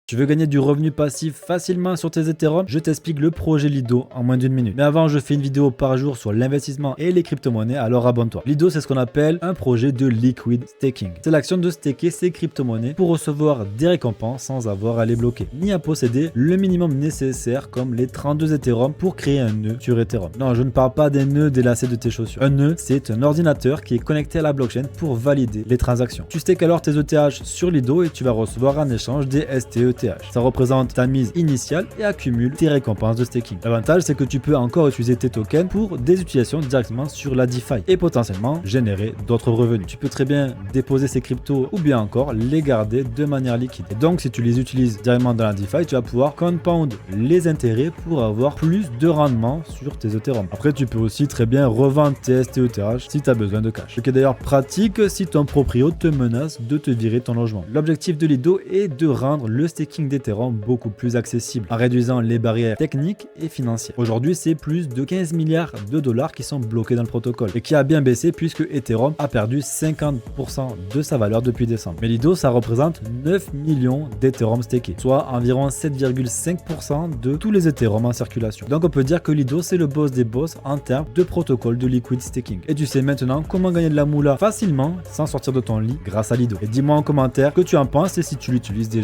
Tu veux gagner du revenu passif facilement sur tes Ethereum? Je t'explique le projet Lido en moins d'une minute. Mais avant, je fais une vidéo par jour sur l'investissement et les crypto-monnaies, alors abonne-toi. Lido, c'est ce qu'on appelle un projet de liquid staking. C'est l'action de staker ces crypto-monnaies pour recevoir des récompenses sans avoir à les bloquer, ni à posséder le minimum nécessaire comme les 32 Ethereum pour créer un nœud sur Ethereum. Non, je ne parle pas des nœuds des lacets de tes chaussures. Un nœud, c'est un ordinateur qui est connecté à la blockchain pour valider les transactions. Tu stakes alors tes ETH sur Lido et tu vas recevoir en échange des STETH. Ça représente ta mise initiale et accumule tes récompenses de staking. L'avantage, c'est que tu peux encore utiliser tes tokens pour des utilisations directement sur la DeFi et potentiellement générer d'autres revenus. Tu peux très bien déposer ces cryptos ou bien encore les garder de manière liquide. Et donc, si tu les utilises directement dans la DeFi, tu vas pouvoir compound les intérêts pour avoir plus de rendement sur tes Ethereum. Après, tu peux aussi très bien revendre tes STETH si tu as besoin de cash. Ce qui est d'ailleurs pratique si ton proprio te menace de te virer ton logement. L'objectif de Lido est de rendre le staking d'Ethereum beaucoup plus accessible en réduisant les barrières techniques et financières. Aujourd'hui, c'est plus de 15 milliards de dollars qui sont bloqués dans le protocole et qui a bien baissé puisque Ethereum a perdu 50% de sa valeur depuis décembre. Mais Lido, ça représente 9 millions d'Ethereum stakés, soit environ 7,5% de tous les Ethereum en circulation. Donc on peut dire que Lido, c'est le boss des boss en termes de protocole de liquid staking. Et tu sais maintenant comment gagner de la moula facilement sans sortir de ton lit grâce à Lido. Et dis-moi en commentaire ce que tu en penses et si tu l'utilises déjà.